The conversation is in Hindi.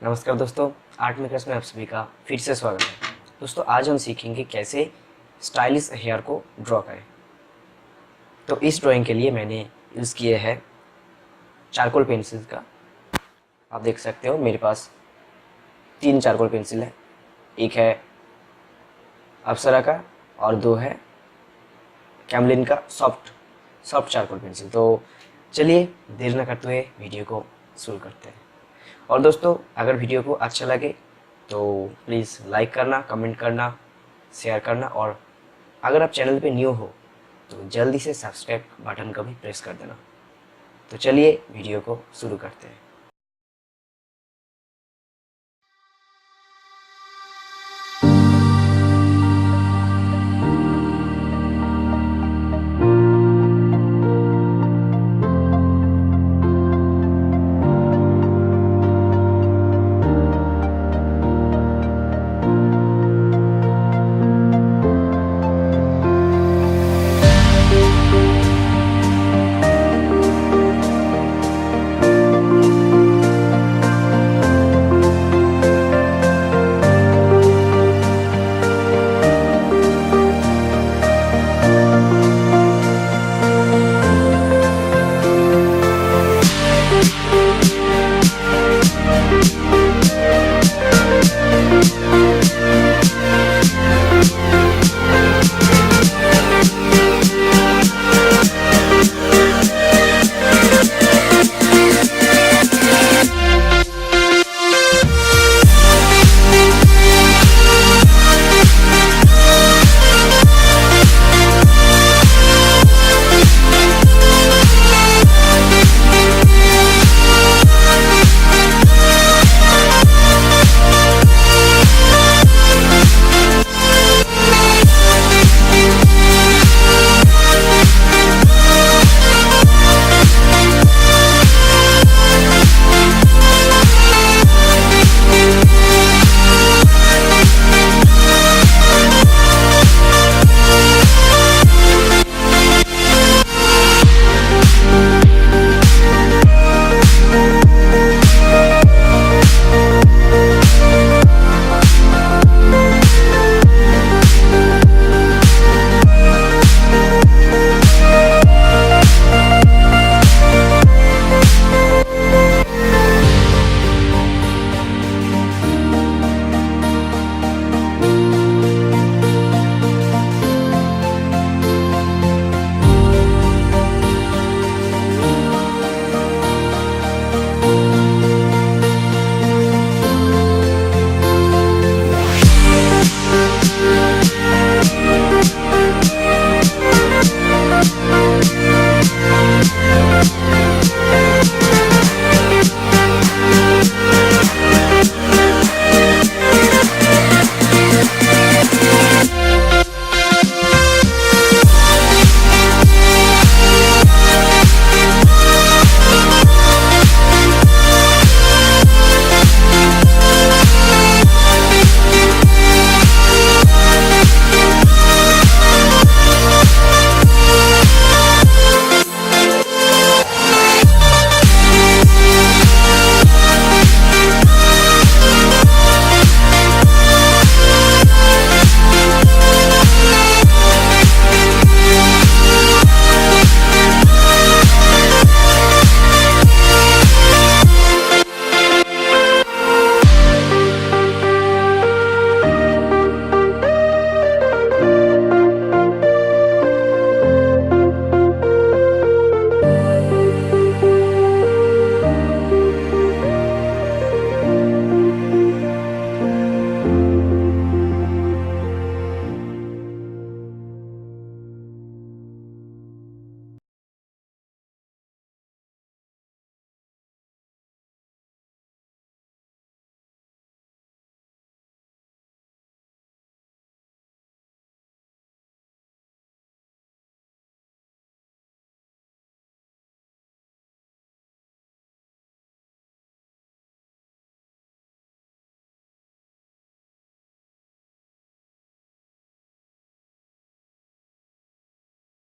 नमस्कार दोस्तों, आर्ट मेकर्स में आप सभी का फिर से स्वागत है। दोस्तों आज हम सीखेंगे कैसे स्टाइलिश हेयर को ड्रॉ करें। तो इस ड्राइंग के लिए मैंने यूज़ किए हैं चारकोल पेंसिल का। आप देख सकते हो मेरे पास 3 चारकोल पेंसिल है। एक है अप्सरा का और 2 है कैमलिन का सॉफ्ट चारकोल पेंसिल। तो चलिए देर न करते हुए वीडियो को शुरू करते हैं। और दोस्तों अगर वीडियो को अच्छा लगे तो प्लीज़ लाइक करना, कमेंट करना, शेयर करना, और अगर आप चैनल पे न्यू हो तो जल्दी से सब्सक्राइब बटन का भी प्रेस कर देना। तो चलिए वीडियो को शुरू करते हैं।